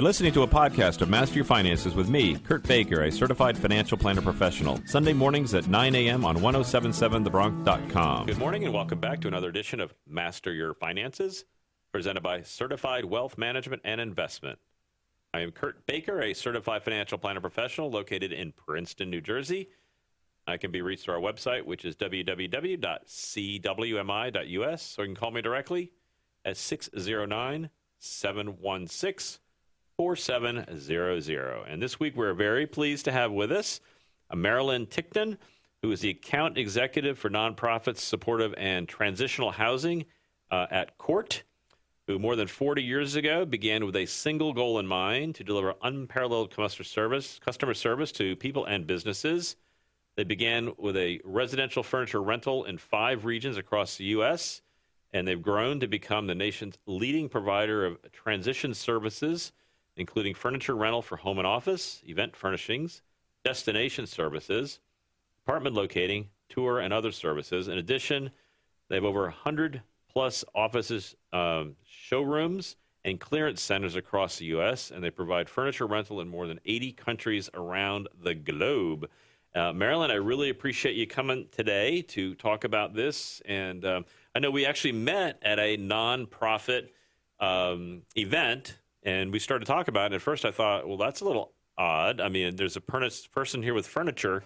You're listening to a podcast of Master Your Finances with me, Kurt Baker, a certified financial planner professional. Sunday mornings at 9 a.m. on 1077thebronx.com. Good morning and welcome back to another edition of Master Your Finances, presented by Certified Wealth Management and Investment. I am Kurt Baker, a certified financial planner professional located in Princeton, New Jersey. I can be reached through our website, which is www.cwmi.us, or you can call me directly at 609-716-4700. And this week we're very pleased to have with us Marilyn Ticktin, who is the account executive for nonprofits, supportive, and transitional housing at Cort, who more than 40 years ago began with a single goal in mind: to deliver unparalleled customer service to people and businesses. They began with a residential furniture rental in 5 regions across the U.S., and they've grown to become the nation's leading provider of transition services, including furniture rental for home and office, event furnishings, destination services, apartment locating, tour, and other services. In addition, they have over 100-plus offices, showrooms, and clearance centers across the U.S., and they provide furniture rental in more than 80 countries around the globe. Marilyn, I really appreciate you coming today to talk about this. And I know we actually met at a nonprofit event, and we started talking about it. At first, I thought, well, that's a little odd. I mean, there's a person here with furniture,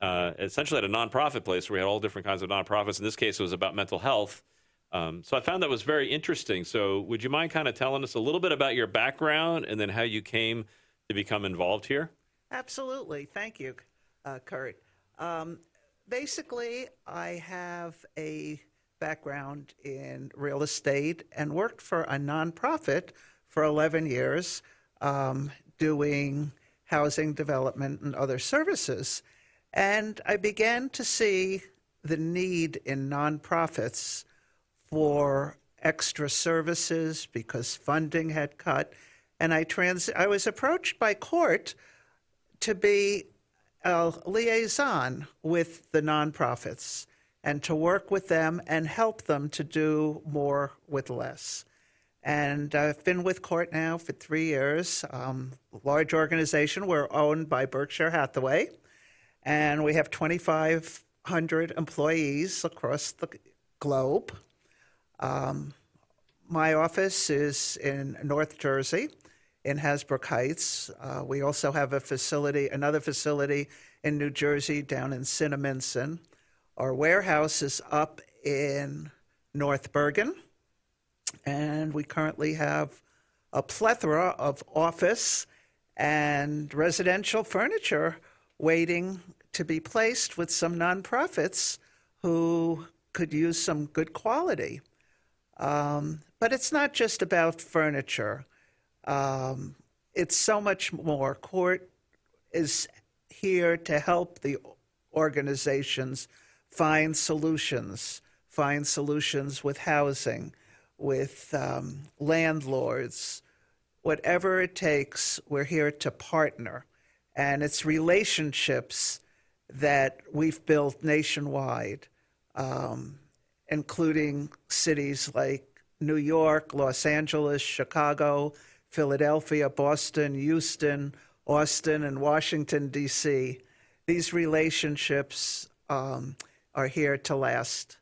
essentially at a nonprofit place where we had all different kinds of nonprofits. In this case, it was about mental health. So I found that was very interesting. So would you mind kind of telling us a little bit about your background and then how you came to become involved here? Absolutely. Thank you, Kurt. Basically, I have a background in real estate and worked for a nonprofit for 11 years, doing housing development and other services. And I began to see the need in nonprofits for extra services because funding had cut. And I was approached by Cort to be a liaison with the nonprofits and to work with them and help them to do more with less. And I've been with Cort now for 3 years. Large organization. We're owned by Berkshire Hathaway, and we have 2,500 employees across the globe. My office is in North Jersey, in Hasbrook Heights. We also have another facility in New Jersey down in Cinnaminson. Our warehouse is up in North Bergen, and we currently have a plethora of office and residential furniture waiting to be placed with some nonprofits who could use some good quality. But it's not just about furniture. It's so much more. Cort is here to help the organizations find solutions with housing, with landlords. Whatever it takes, we're here to partner. And it's relationships that we've built nationwide, including cities like New York, Los Angeles, Chicago, Philadelphia, Boston, Houston, Austin, and Washington, D.C. These relationships are here to last,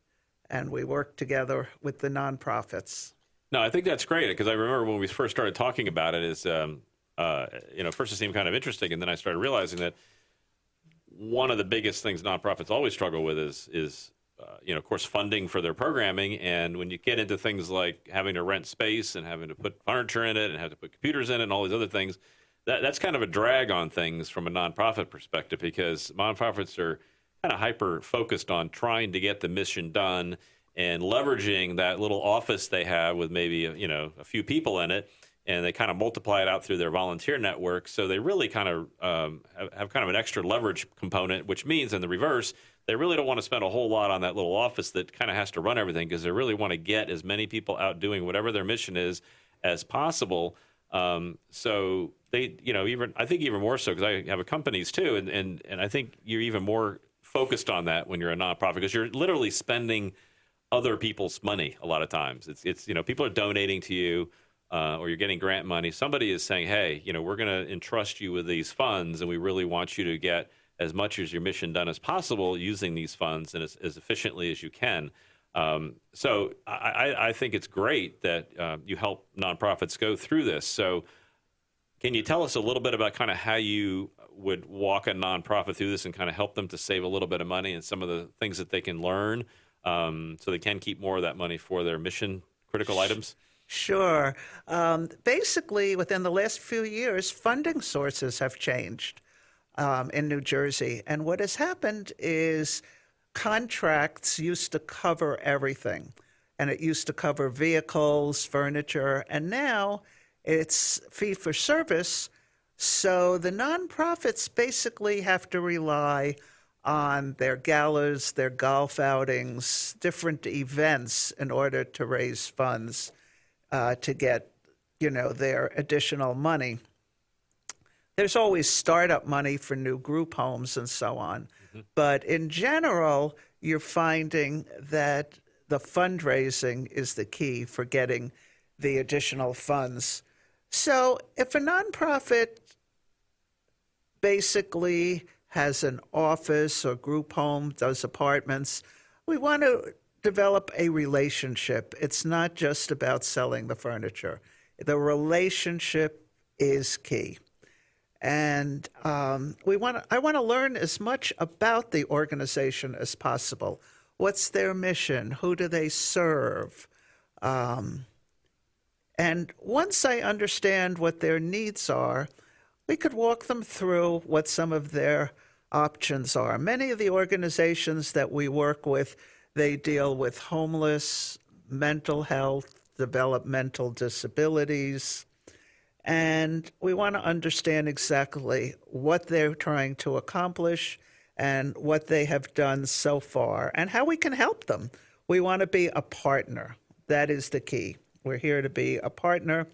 and we work together with the nonprofits. No, I think that's great, because I remember when we first started talking about it, first it seemed kind of interesting, and then I started realizing that one of the biggest things nonprofits always struggle with is of course, funding for their programming. And when you get into things like having to rent space and having to put furniture in it and have to put computers in it and all these other things, that's kind of a drag on things from a nonprofit perspective, because nonprofits are kind of hyper-focused on trying to get the mission done and leveraging that little office they have with maybe, a few people in it, and they kind of multiply it out through their volunteer network. So they really kind of have kind of an extra leverage component, which means in the reverse, they really don't want to spend a whole lot on that little office that kind of has to run everything, because they really want to get as many people out doing whatever their mission is as possible. So they, I think even more so, because I have companies too, and I think you're even more focused on that when you're a nonprofit, because you're literally spending other people's money a lot of times. It's people are donating to you. or you're getting grant money, somebody is saying, hey, we're going to entrust you with these funds, and we really want you to get as much as your mission done as possible using these funds and as efficiently as you can. So I think it's great that you help nonprofits go through this. So can you tell us a little bit about kind of how you would walk a nonprofit through this and kind of help them to save a little bit of money and some of the things that they can learn so they can keep more of that money for their mission critical items? Sure. Basically, within the last few years, funding sources have changed in New Jersey. And what has happened is contracts used to cover everything. And it used to cover vehicles, furniture, and now it's fee for service. So the nonprofits basically have to rely on their galas, their golf outings, different events in order to raise funds to get, their additional money. There's always startup money for new group homes and so on. But in general, you're finding that the fundraising is the key for getting the additional funds. So if a nonprofit basically has an office or group home, does apartments, we want to develop a relationship. It's not just about selling the furniture. The relationship is key. And I want to learn as much about the organization as possible. What's their mission? Who do they serve? And once I understand what their needs are, we could walk them through what some of their options are. Many of the organizations that we work with, they deal with homeless, mental health, developmental disabilities, and we want to understand exactly what they're trying to accomplish and what they have done so far and how we can help them. We want to be a partner. That is the key. We're here to be a partner,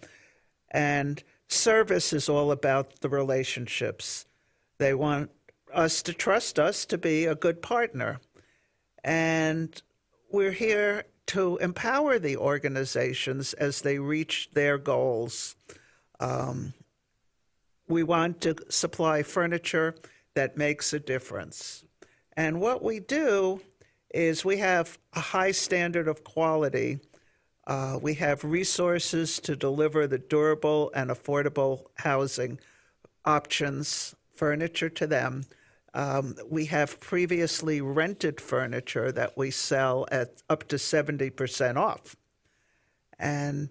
and service is all about the relationships. They want us to trust us to be a good partner. And we're here to empower the organizations as they reach their goals. We want to supply furniture that makes a difference. And what we do is we have a high standard of quality. We have resources to deliver the durable and affordable housing options, furniture to them. We have previously rented furniture that we sell at up to 70% off. And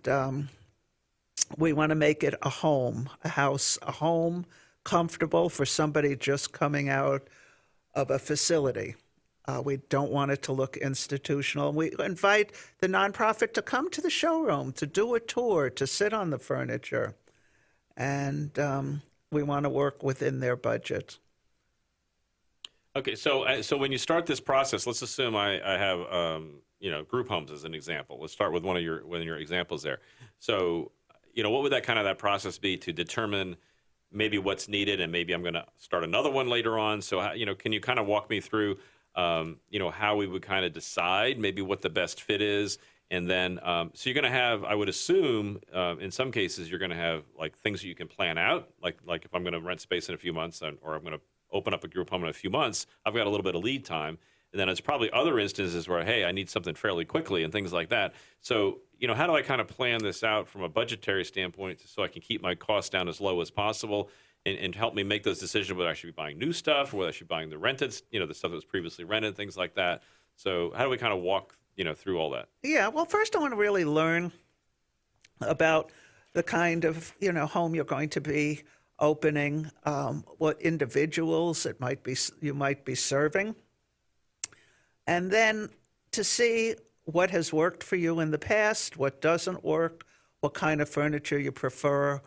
we want to make it a home, a house, a home, comfortable for somebody just coming out of a facility. We don't want it to look institutional. We invite the nonprofit to come to the showroom, to do a tour, to sit on the furniture. And we want to work within their budget. Okay, so when you start this process, let's assume I have group homes as an example. Let's start with one of your examples there. So what would that process be to determine maybe what's needed, and maybe I'm going to start another one later on. So can you kind of walk me through how we would kind of decide maybe what the best fit is, and then so you're going to have, I would assume, in some cases you're going to have like things that you can plan out, like if I'm going to rent space in a few months, or I'm going to open up a group home in a few months, I've got a little bit of lead time. And then it's probably other instances where, hey, I need something fairly quickly and things like that. So, how do I kind of plan this out from a budgetary standpoint so I can keep my costs down as low as possible and help me make those decisions whether I should be buying new stuff or whether I should be buying the rented, the stuff that was previously rented, things like that. So how do we kind of walk, through all that? Yeah, well, first I want to really learn about the kind of, home you're going to be opening, what individuals you might be serving. And then to see what has worked for you in the past, what doesn't work, what kind of furniture you prefer,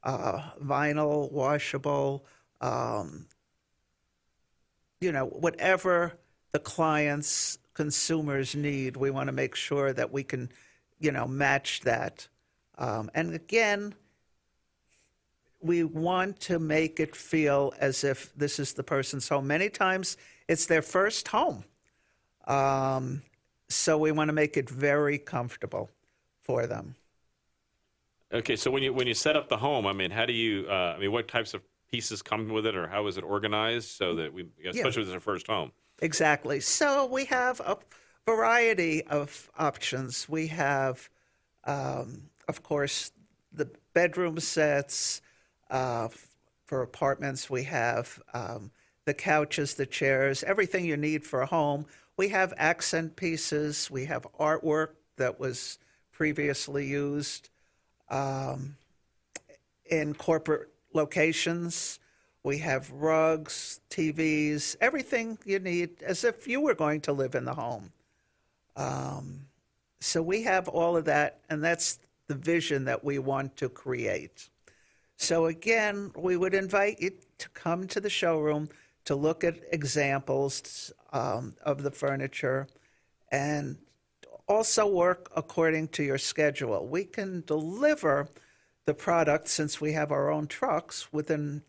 vinyl, washable, whatever the clients, consumers need, we want to make sure that we can, match that. And again, we want to make it feel as if this is the person's home. Many times it's their first home. So we want to make it very comfortable for them. Okay, so when you set up the home, I mean, how do you? I mean, what types of pieces come with it, or how is it organized so that Yeah, especially with our first home? exactly. So we have a variety of options. We have, of course, the bedroom sets. For apartments, we have the couches, the chairs, everything you need for a home. We have accent pieces. We have artwork that was previously used in corporate locations. We have rugs, TVs, everything you need as if you were going to live in the home. So we have all of that, and that's the vision that we want to create. So again, we would invite you to come to the showroom to look at examples of the furniture and also work according to your schedule. We can deliver the product, since we have our own trucks, within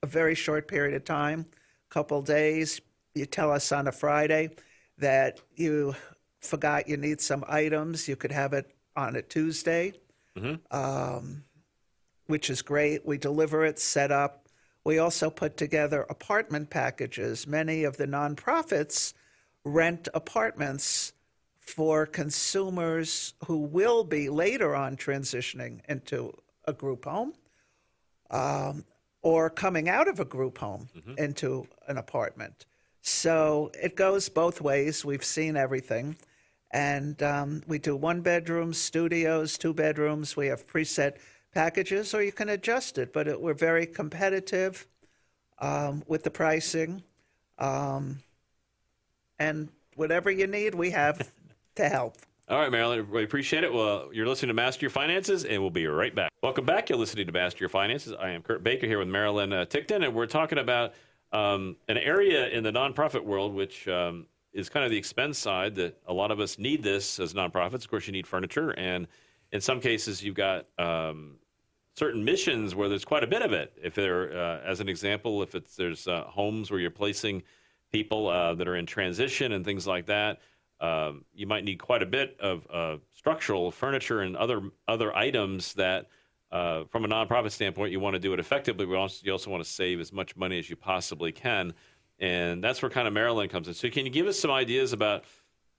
a very short period of time, a couple days. You tell us on a Friday that you forgot you need some items. You could have it on a Tuesday, which is great. We deliver it set up. We also put together apartment packages. Many of the nonprofits rent apartments for consumers who will be later on transitioning into a group home or coming out of a group home into an apartment. So it goes both ways. We've seen everything. And we do 1-bedroom studios, 2 bedrooms. We have preset packages, or you can adjust it. But we're very competitive with the pricing. And whatever you need, we have to help. All right, Marilyn, we appreciate it. Well, you're listening to Master Your Finances, and we'll be right back. Welcome back. You're listening to Master Your Finances. I am Kurtis Baker here with Marilyn Ticktin, and we're talking about an area in the nonprofit world which is kind of the expense side, that a lot of us need this as nonprofits. Of course, you need furniture, and in some cases, you've got certain missions where there's quite a bit of it. If there, as an example, if there's homes where you're placing people that are in transition and things like that, you might need quite a bit of structural furniture and other items that, from a nonprofit standpoint, you want to do it effectively. But you also want to save as much money as you possibly can, and that's where kind of Marilyn comes in. So, can you give us some ideas about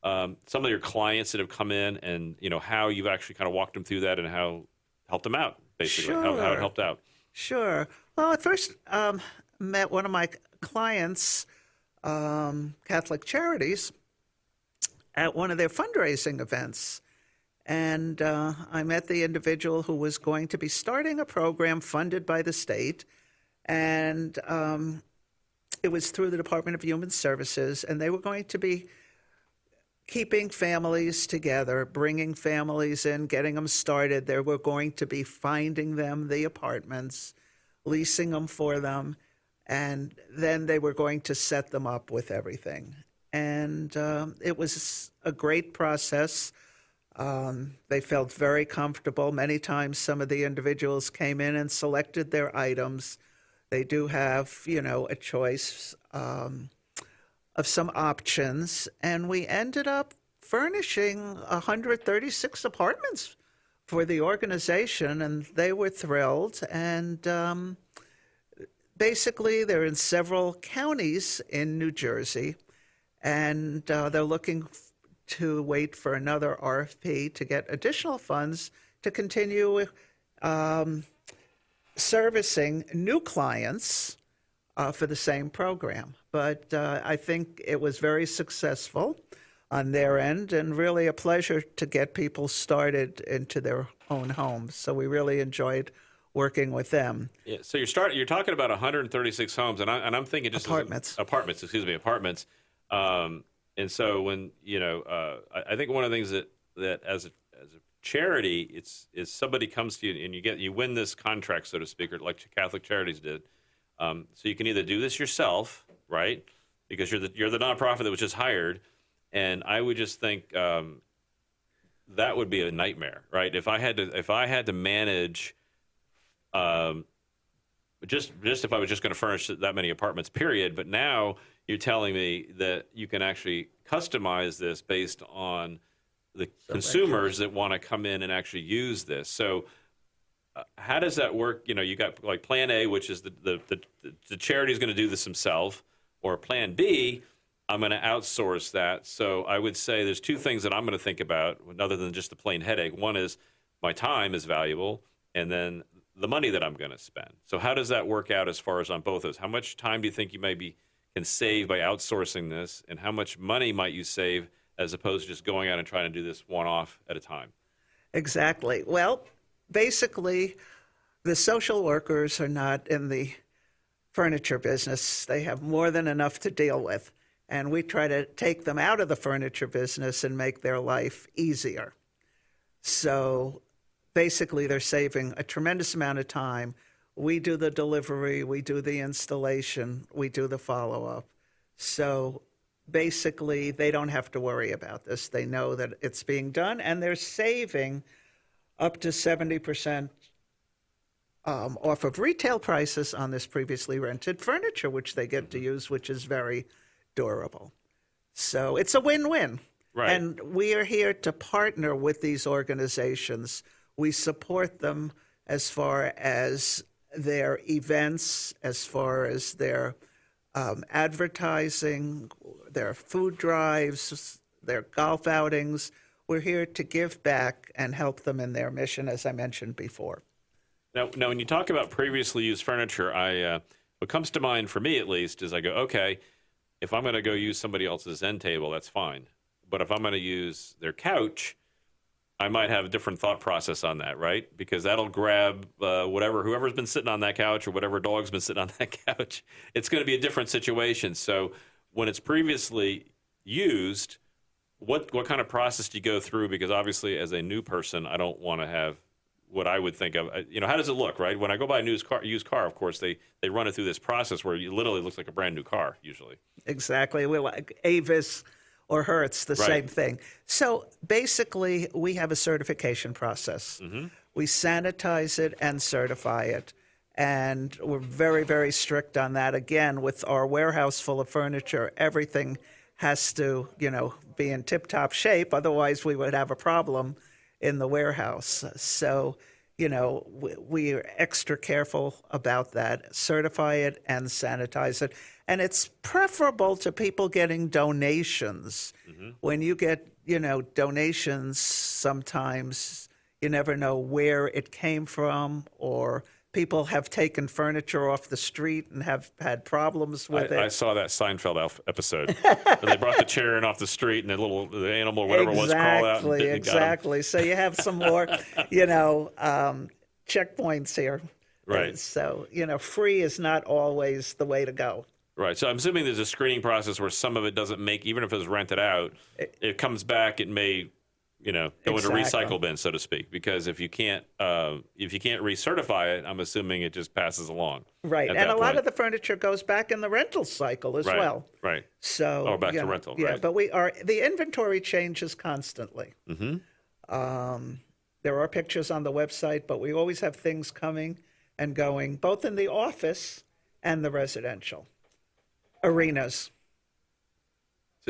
some of your clients that have come in, and how you've actually kind of walked them through that and how helped them out, basically, how it helped out? Sure. Well, I first met one of my clients, Catholic Charities, at one of their fundraising events. And I met the individual who was going to be starting a program funded by the state. And it was through the Department of Human Services. And they were going to be keeping families together, bringing families in, getting them started. They were going to be finding them the apartments, leasing them for them. And then they were going to set them up with everything. And it was a great process. They felt very comfortable. Many times some of the individuals came in and selected their items. They do have, a choice of some options. And we ended up furnishing 136 apartments for the organization, and they were thrilled. And basically, they're in several counties in New Jersey. And they're looking to wait for another RFP to get additional funds to continue servicing new clients for the same program. But I think it was very successful on their end, and really a pleasure to get people started into their own homes. So we really enjoyed working with them. Yeah. So you're talking about 136 homes, and I'm thinking just Apartments. Apartments. And so when I think one of the things that as a charity, is somebody comes to you and you win this contract, so to speak, or like Catholic Charities did. So you can either do this yourself, right? Because you're the nonprofit that was just hired, and I would just think that would be a nightmare, right? If I had to manage. Just if I was just going to furnish that many apartments, period. But now you're telling me that you can actually customize this based on the consumers that want to come in and actually use this. So how does that work? You got like Plan A, which is the charity is going to do this himself, or Plan B, I'm going to outsource that. So I would say there's two things that I'm going to think about, other than just the plain headache. One is my time is valuable, and then the money that I'm going to spend. So how does that work out as far as on both those? How much time do you think you maybe can save by outsourcing this, and how much money might you save as opposed to just going out and trying to do this one-off at a time? Exactly. Well, basically, the social workers are not in the furniture business. They have more than enough to deal with. And we try to take them out of the furniture business and make their life easier. So basically, they're saving a tremendous amount of time. We do the delivery, we do the installation, we do the follow-up. So basically, they don't have to worry about this. They know that it's being done, and they're saving up to 70% off of retail prices on this previously rented furniture, which they get to use, which is very durable. So it's a win-win. Right. And we are here to partner with these organizations. We support them as far as their events, as far as their advertising, their food drives, their golf outings. We're here to give back and help them in their mission, as I mentioned before. Now, when you talk about previously used furniture, what comes to mind for me at least is I go, okay, if I'm going to go use somebody else's end table, that's fine. But if I'm going to use their couch, I might have a different thought process on that, right? Because that'll grab whoever's been sitting on that couch or whatever dog's been sitting on that couch. It's going to be a different situation. So when it's previously used, what kind of process do you go through? Because obviously, as a new person, I don't want to have what I would think of. How does it look, right? When I go buy a used car, of course, they run it through this process where it literally looks like a brand new car, usually. Exactly. We're like Avis or Hertz, the same thing. So basically, we have a certification process. Mm-hmm. We sanitize it and certify it. And we're very, very strict on that. Again, with our warehouse full of furniture, everything has to, be in tip-top shape. Otherwise, we would have a problem in the warehouse. So, we are extra careful about that, certify it and sanitize it. And it's preferable to people getting donations. Mm-hmm. When you get, donations, sometimes you never know where it came from, or people have taken furniture off the street and have had problems with it. I saw that Seinfeld episode. Where they brought the chair in off the street, and the animal, whatever it was, crawled out and Exactly. So you have some more, checkpoints here. Right. So, free is not always the way to go. Right. So I'm assuming there's a screening process where some of it doesn't make, even if it's rented out, it comes back, it may go into recycle bin, so to speak, because if you can't recertify it, I'm assuming it just passes along. Right, and a lot of the furniture goes back in the rental cycle as well. Right. So back to rental. Yeah, right. but the inventory changes constantly. Mm-hmm. There are pictures on the website, but we always have things coming and going, both in the office and the residential arenas.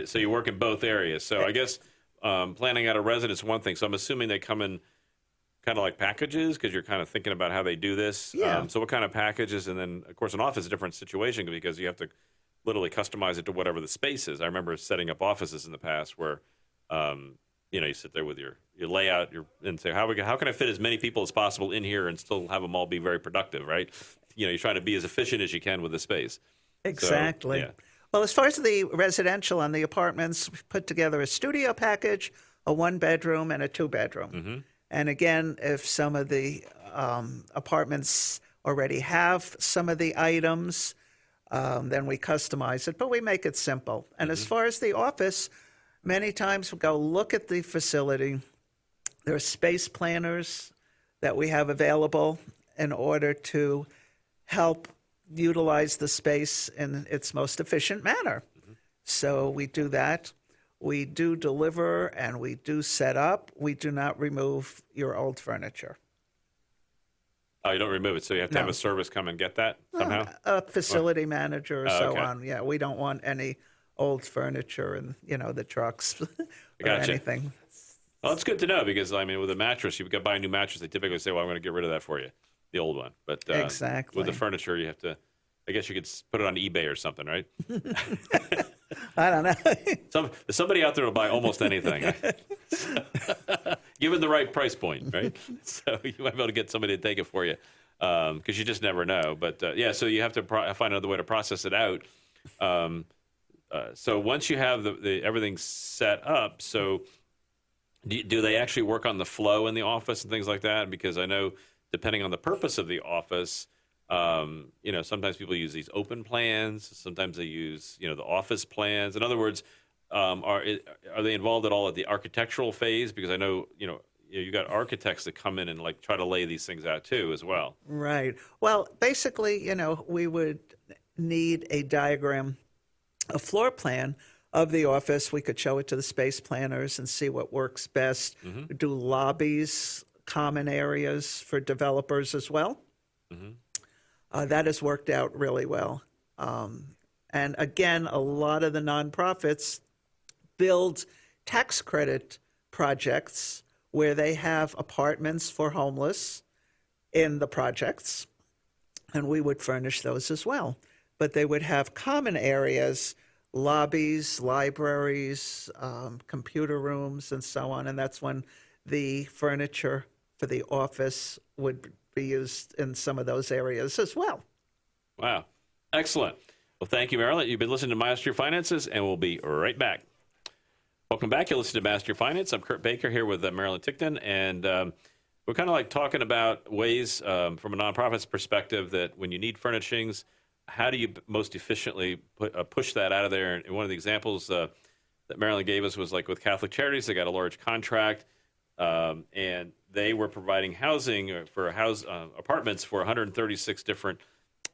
So you work in both areas. So I guess. Planning out a residence is one thing. So I'm assuming they come in kind of like packages, because you're kind of thinking about how they do this. Yeah. So what kind of packages? And then, of course, an office is a different situation because you have to literally customize it to whatever the space is. I remember setting up offices in the past where, you sit there with your layout and say, how can I fit as many people as possible in here and still have them all be very productive, right? You're trying to be as efficient as you can with the space. Exactly. So, yeah. Well, as far as the residential and the apartments, we put together a studio package, a 1-bedroom, and a 2-bedroom. Mm-hmm. And again, if some of the apartments already have some of the items, then we customize it, but we make it simple. And as far as the office, many times we go look at the facility. There are space planners that we have available in order to help utilize the space in its most efficient manner. Mm-hmm. So we do that. We do deliver and we do set up. We do not remove your old furniture. Oh, you don't remove it, so you have to have a service come and get that somehow? A facility manager or so okay. on. Yeah, we don't want any old furniture and, the trucks or Gotcha. anything. Well, it's good to know because, I mean, with a mattress, you've got to buy a new mattress. They typically say, well, I'm going to get rid of that for you, the old one. But Exactly. with the furniture, you have to, I guess you could put it on eBay or something, right? I don't know. Somebody out there will buy almost anything. Given the right price point, right? So you might be able to get somebody to take it for you because you just never know. But yeah, so you have to find another way to process it out. So once you have everything set up, so do they actually work on the flow in the office and things like that? Because I know depending on the purpose of the office, sometimes people use these open plans. Sometimes they use, the office plans. In other words, are they involved at all at the architectural phase? Because I know, you got architects that come in and like try to lay these things out too, as well. Right. Well, basically, we would need a diagram, a floor plan of the office. We could show it to the space planners and see what works best. Mm-hmm. Do lobbies, common areas for developers as well. Mm-hmm. That has worked out really well. And again, a lot of the nonprofits build tax credit projects where they have apartments for homeless in the projects, and we would furnish those as well. But they would have common areas, lobbies, libraries, computer rooms, and so on. And that's when the furniture for the office would be used in some of those areas as well. Wow. Excellent. Well, thank you, Marilyn. You've been listening to Master Your Finances, and we'll be right back. Welcome back. You're listening to Master Your Finance. I'm Kurt Baker here with Marilyn Ticktin, and we're kind of like talking about ways from a nonprofit's perspective that when you need furnishings, how do you most efficiently push that out of there? And one of the examples that Marilyn gave us was like with Catholic Charities. They got a large contract, and they were providing housing for apartments for 136 different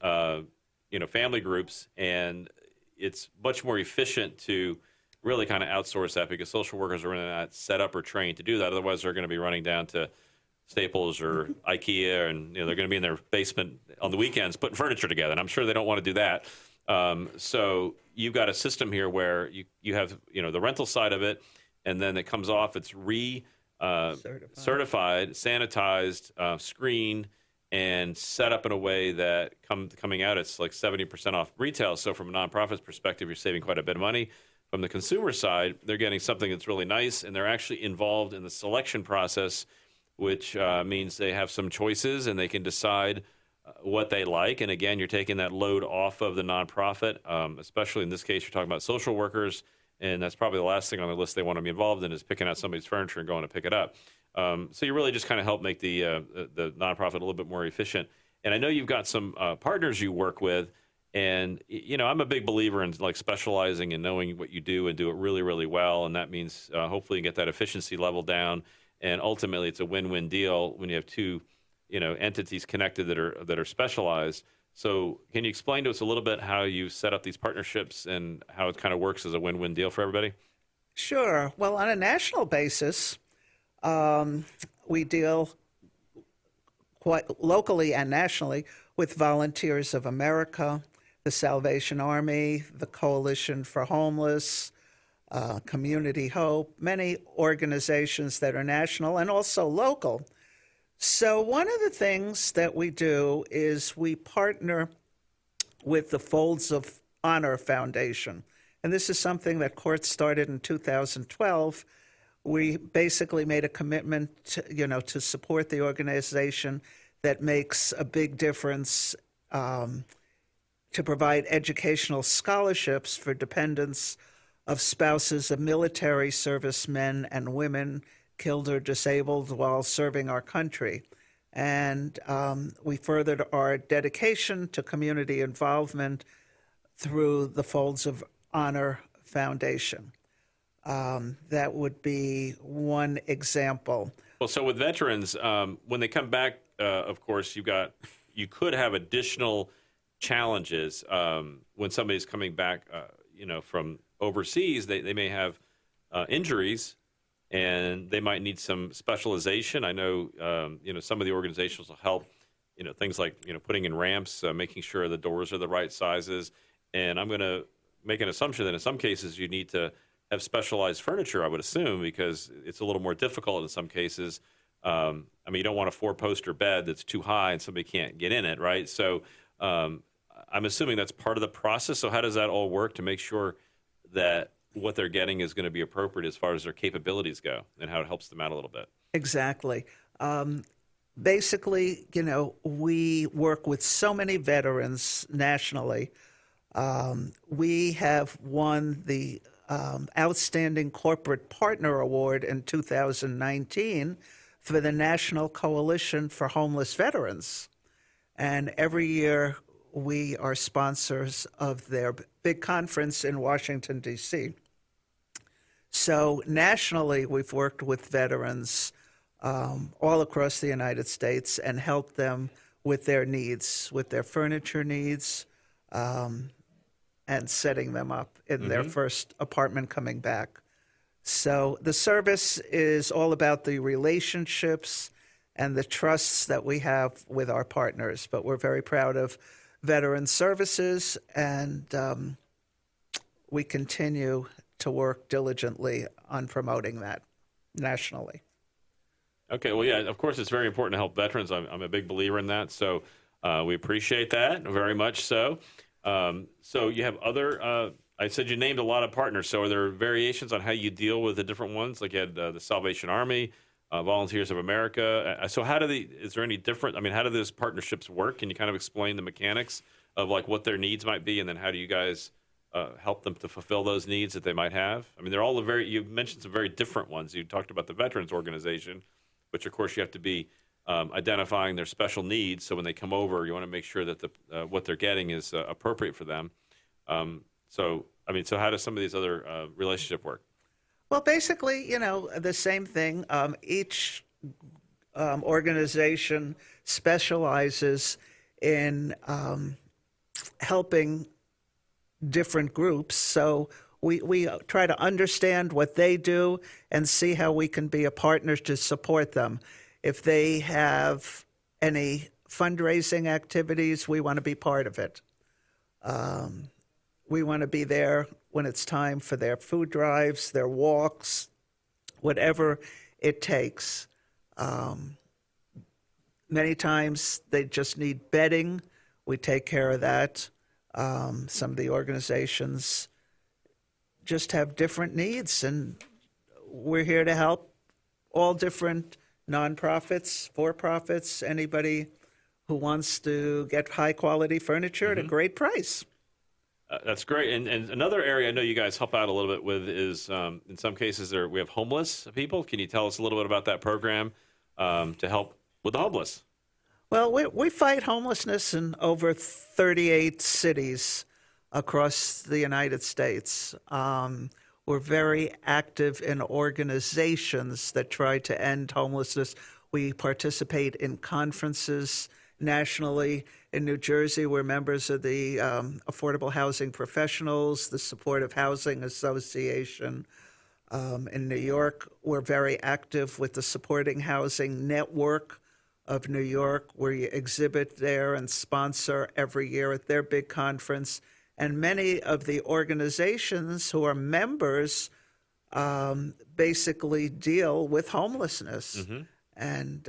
family groups, and it's much more efficient to really kind of outsource that because social workers are really not set up or trained to do that. Otherwise, they're going to be running down to Staples or IKEA, and they're going to be in their basement on the weekends putting furniture together. And I'm sure they don't want to do that. So you've got a system here where you have the rental side of it, and then it comes off. It's certified, sanitized, screened, and set up in a way that coming out, it's like 70% off retail. So from a nonprofit's perspective, you're saving quite a bit of money. From the consumer side, they're getting something that's really nice, and they're actually involved in the selection process, which means they have some choices and they can decide what they like. And again, you're taking that load off of the nonprofit, especially in this case, you're talking about social workers, and that's probably the last thing on the list they want to be involved in is picking out somebody's furniture and going to pick it up. So you really just kind of help make the nonprofit a little bit more efficient. And I know you've got some partners you work with, and I'm a big believer in like specializing and knowing what you do and do it really, really well. And that means hopefully you get that efficiency level down. And ultimately, it's a win-win deal when you have two, entities connected that are specialized. So, can you explain to us a little bit how you set up these partnerships and how it kind of works as a win-win deal for everybody? Sure. Well, on a national basis, we deal quite locally and nationally with Volunteers of America, the Salvation Army, the Coalition for Homeless, Community Hope, many organizations that are national and also local. So one of the things that we do is we partner with the Folds of Honor Foundation. And this is something that Cort started in 2012. We basically made a commitment to support the organization that makes a big difference to provide educational scholarships for dependents of spouses of military servicemen and women killed or disabled while serving our country. And we furthered our dedication to community involvement through the Folds of Honor Foundation. That would be one example. Well, so with veterans, when they come back, of course, you could have additional challenges when somebody's coming back, from overseas. They may have injuries, and they might need some specialization. I know, some of the organizations will help, things like, putting in ramps, making sure the doors are the right sizes. And I'm going to make an assumption that in some cases you need to have specialized furniture, I would assume, because it's a little more difficult in some cases. I mean, you don't want a 4-poster bed that's too high and somebody can't get in it, right? So I'm assuming that's part of the process. So how does that all work to make sure that what they're getting is going to be appropriate as far as their capabilities go, and how it helps them out a little bit? Exactly. Basically, we work with so many veterans nationally. We have won the Outstanding Corporate Partner Award in 2019 for the National Coalition for Homeless Veterans. And every year we are sponsors of their big conference in Washington, D.C. So nationally, we've worked with veterans all across the United States and helped them with their needs, with their furniture needs, and setting them up in their first apartment coming back. So the service is all about the relationships and the trusts that we have with our partners. But we're very proud of Veteran Services, and we continue to work diligently on promoting that nationally. Okay, well, yeah, of course, it's very important to help veterans. I'm a big believer in that, so we appreciate that very much so. So you have other, I said you named a lot of partners, so are there variations on how you deal with the different ones? Like you had the Salvation Army, Volunteers of America. So is there any different, I mean, how do those partnerships work? Can you kind of explain the mechanics of like what their needs might be, and then how do you guys help them to fulfill those needs that they might have? I mean, they're all you mentioned some very different ones. You talked about the Veterans Organization, which of course you have to be identifying their special needs. So when they come over, you want to make sure that what they're getting is appropriate for them. So how does some of these other relationship work? Well, basically, the same thing. Each organization specializes in helping different groups. So we try to understand what they do and see how we can be a partner to support them. If they have any fundraising activities, we want to be part of it. We want to be there when it's time for their food drives, their walks, whatever it takes. Many times they just need bedding. We take care of that. Some of the organizations just have different needs, and we're here to help all different nonprofits, for-profits, anybody who wants to get high-quality furniture at a great price. That's great. And another area I know you guys help out a little bit with is, in some cases, we have homeless people. Can you tell us a little bit about that program to help with the homeless? Well, we fight homelessness in over 38 cities across the United States. We're very active in organizations that try to end homelessness. We participate in conferences nationally. In New Jersey, we're members of the Affordable Housing Professionals, the Supportive Housing Association. In New York, we're very active with the Supporting Housing Network of New York. We exhibit there and sponsor every year at their big conference. And many of the organizations who are members basically deal with homelessness. And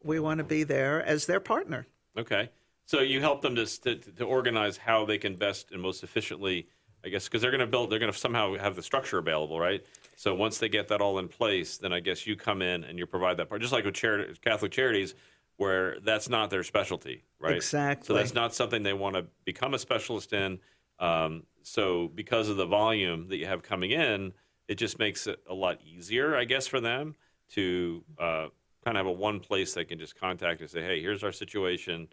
we want to be there as their partner. Okay. So you help them to organize how they can best and most efficiently, I guess, because they're going to somehow have the structure available, right? So once they get that all in place, then I guess you come in and you provide that part, just like with Catholic Charities, where that's not their specialty, right? Exactly. So that's not something they want to become a specialist in. So because of the volume that you have coming in, it just makes it a lot easier, I guess, for them to kind of have one place they can just contact and say, hey, here's our situation,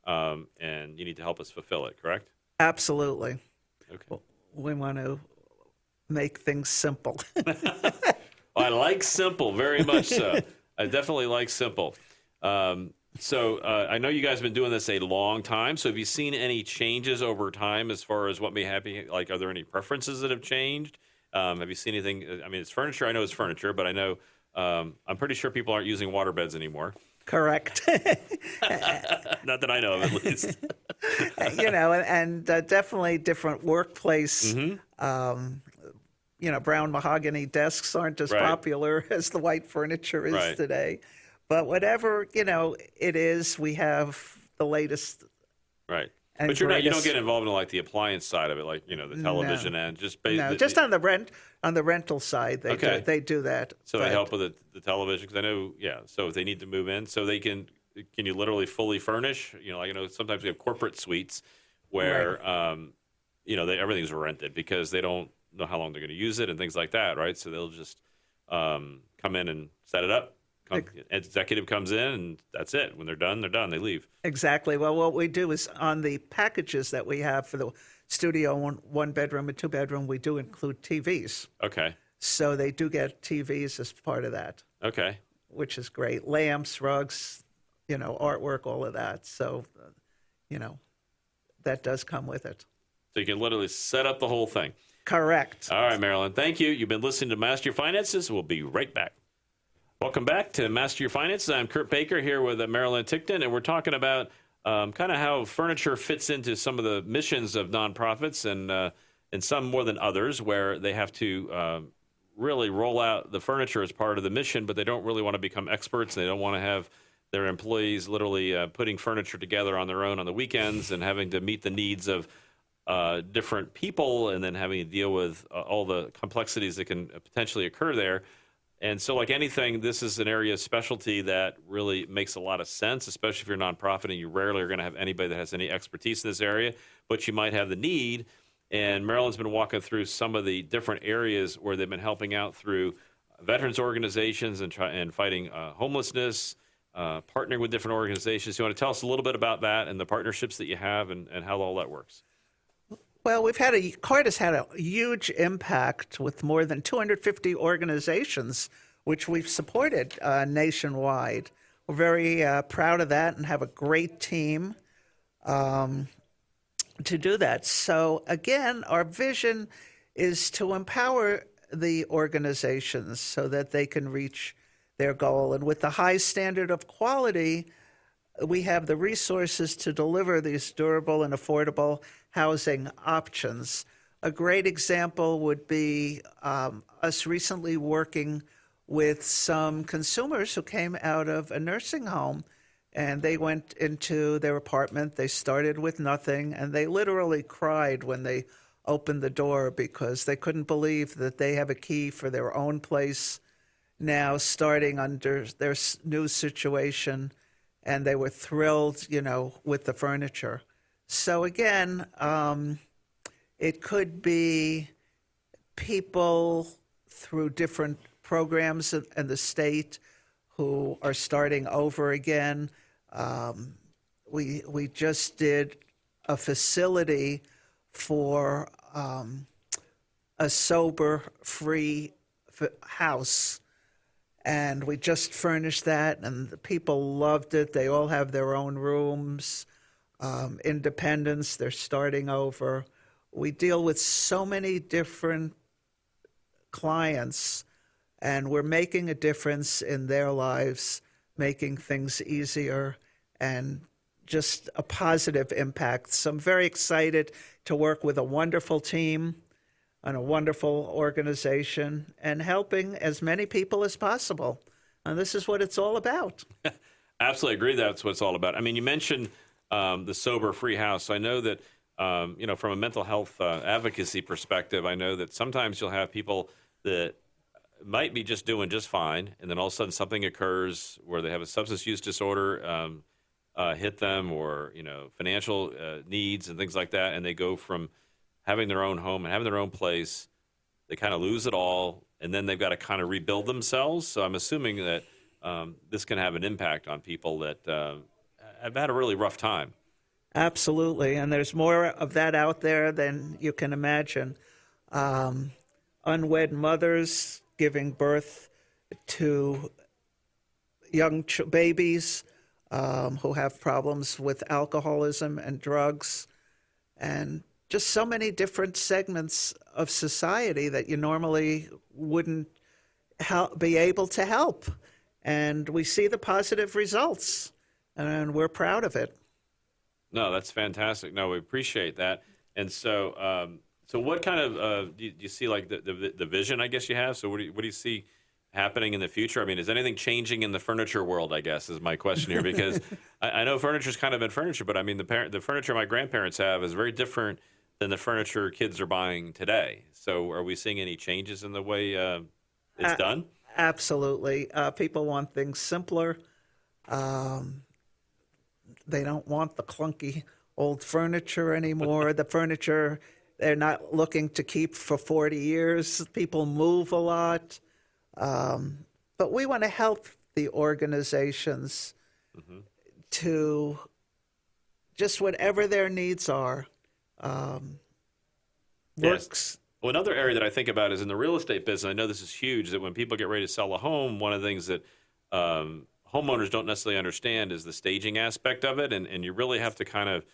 and you need to help us fulfill it, correct? Absolutely. Okay. We want to make things simple. I like simple, very much so. I definitely like simple. So I know you guys have been doing this a long time. So have you seen any changes over time as far as what may happen? Like, are there any preferences that have changed? Have you seen anything? I mean, it's furniture. I know it's furniture, but I know I'm pretty sure people aren't using water beds anymore. Correct. Not that I know of, at least. And definitely different workplace brown mahogany desks aren't as Right. popular as the white furniture is Right. today. But whatever, it is, we have the latest Right. and But you don't greatest. get involved in like the appliance side of it, like, the television and just No, just on the rental side, Okay. they do that. so they But help with the television because I know, so if they need to move in, so they can you literally fully furnish, sometimes we have corporate suites where everything's rented because they don't know how long they're going to use it and things like that, right? So they'll just come in and set it up. Executive comes in and that's it. When they're done, they leave. Exactly. Well, what we do is on the packages that we have for the studio, one bedroom and two bedroom, we do include TVs. Okay. So they do get TVs as part of that, Okay. which is great. Lamps, rugs, artwork, all of that. So, that does come with it. So you can literally set up the whole thing. Correct. All right, Marilyn. Thank you. You've been listening to Master Your Finances. We'll be right back. Welcome back to Master Your Finances. I'm Kurt Baker here with Marilyn Ticktin, and we're talking about kind of how furniture fits into some of the missions of nonprofits and some more than others, where they have to really roll out the furniture as part of the mission, but they don't really want to become experts. They don't want to have their employees literally putting furniture together on their own on the weekends and having to meet the needs of different people and then having to deal with all the complexities that can potentially occur there. And so like anything, this is an area of specialty that really makes a lot of sense, especially if you're a nonprofit and you rarely are going to have anybody that has any expertise in this area, but you might have the need. And Marilyn's been walking through some of the different areas where they've been helping out through veterans organizations and fighting homelessness, partnering with different organizations. You want to tell us a little bit about that and the partnerships that you have and how all that works? Well, Cort has had a huge impact with more than 250 organizations, which we've supported nationwide. We're very proud of that and have a great team to do that. So again, our vision is to empower the organizations so that they can reach their goal. And with the high standard of quality, we have the resources to deliver these durable and affordable housing options. A great example would be us recently working with some consumers who came out of a nursing home, and they went into their apartment. They started with nothing, and they literally cried when they opened the door because they couldn't believe that they have a key for their own place now, starting under their new situation. And they were thrilled, with the furniture. So again, it could be people through different programs in the state who are starting over again. We just did a facility for a sober-free house. And we just furnished that, and the people loved it. They all have their own rooms, independence. They're starting over. We deal with so many different clients, and we're making a difference in their lives, making things easier, and just a positive impact. So I'm very excited to work with a wonderful team and a wonderful organization and helping as many people as possible. And this is what it's all about. Absolutely agree. That's what it's all about. I mean, you mentioned the sober free house. I know that, from a mental health advocacy perspective, I know that sometimes you'll have people that might be just doing just fine, and then all of a sudden something occurs where they have a substance use disorder hit them, or financial needs and things like that, and they go from having their own home and having their own place, they kind of lose it all, and then they've got to kind of rebuild themselves. So I'm assuming that this can have an impact on people that have had a really rough time. Absolutely, and there's more of that out there than you can imagine. Unwed mothers giving birth to young babies who have problems with alcoholism and drugs, and just so many different segments of society that you normally wouldn't be able to help. And we see the positive results, and we're proud of it. No, that's fantastic. No, we appreciate that. And so So what kind of do you see like the vision, I guess you have? So what do you see happening in the future? I mean, is anything changing in the furniture world, I guess, is my question here, because I know furniture's kind of been furniture, but I mean, the furniture my grandparents have is very different than the furniture kids are buying today. So are we seeing any changes in the way it's done? Absolutely. People want things simpler. They don't want the clunky old furniture anymore. The furniture they're not looking to keep for 40 years. People move a lot. But we want to help the organizations to just whatever their needs are. Works. Well, another area that I think about is in the real estate business. I know this is huge, that when people get ready to sell a home, one of the things that homeowners don't necessarily understand is the staging aspect of it. And you really have to kind of,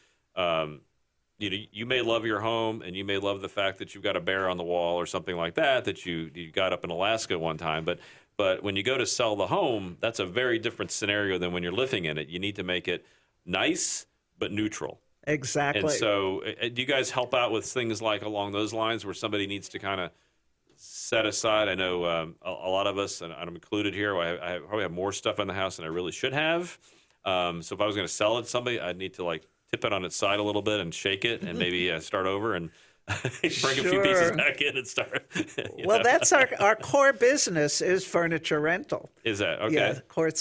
you may love your home and you may love the fact that you've got a bear on the wall or something like that you got up in Alaska one time. But when you go to sell the home, that's a very different scenario than when you're living in it. You need to make it nice but neutral. Exactly. And so do you guys help out with things like along those lines where somebody needs to kind of set aside? I know a lot of us, and I'm included here, I probably have more stuff in the house than I really should have. So if I was going to sell it to somebody, I'd need to like tip it on its side a little bit and shake it and maybe start over and bring a few pieces back in and start. Well, that's our core business is furniture rental. Is that okay? Yeah, core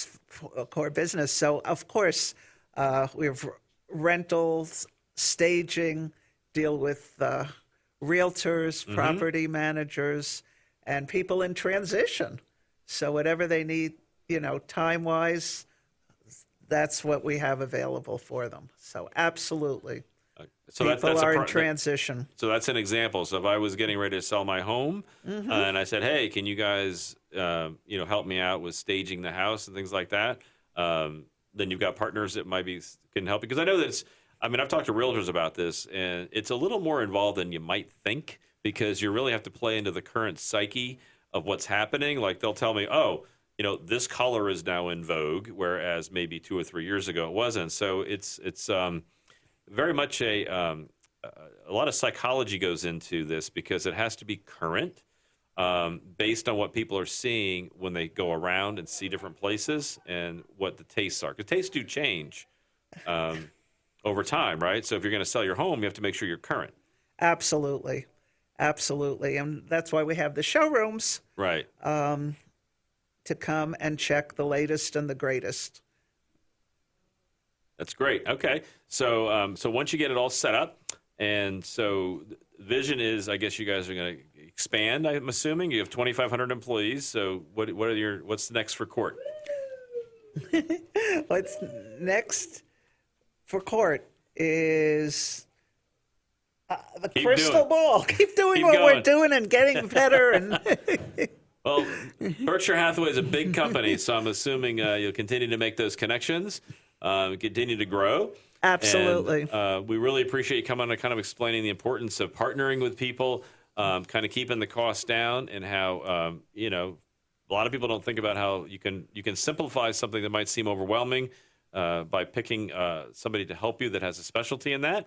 business. So of course we have rentals, staging, deal with realtors, property managers, and people in transition. So whatever they need, time-wise, that's what we have available for them. So absolutely. So people are in transition. So that's an example. So if I was getting ready to sell my home and I said, hey, can you guys help me out with staging the house and things like that, then you've got partners that can help. Because I know that I've talked to realtors about this, and it's a little more involved than you might think, because you really have to play into the current psyche of what's happening. Like they'll tell me, this color is now in vogue, whereas maybe 2 or 3 years ago it wasn't. So it's very much a lot of psychology goes into this, because it has to be current, based on what people are seeing when they go around and see different places and what the tastes are. Because tastes do change over time, right? So if you're going to sell your home, you have to make sure you're current. Absolutely. And that's why we have the showrooms. Right. To come and check the latest and the greatest. That's great. Okay. So once you get it all set up, and so the vision is, I guess you guys are going to expand, I'm assuming. You have 2,500 employees. So what's next for Cort? What's next for Cort is the crystal ball. Keep doing what we're doing and getting better. And well, Berkshire Hathaway is a big company, so I'm assuming you'll continue to make those connections, continue to grow. Absolutely. And, we really appreciate you coming on and kind of explaining the importance of partnering with people, kind of keeping the costs down, and how a lot of people don't think about how you can simplify something that might seem overwhelming by picking somebody to help you that has a specialty in that.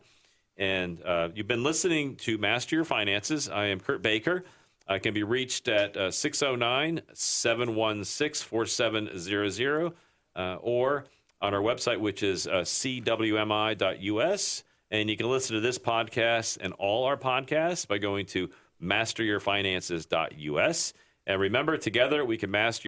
And you've been listening to Master Your Finances. I am Kurt Baker. I can be reached at 609-716-4700 or on our website, which is cwmi.us. And you can listen to this podcast and all our podcasts by going to masteryourfinances.us. And remember, together we can master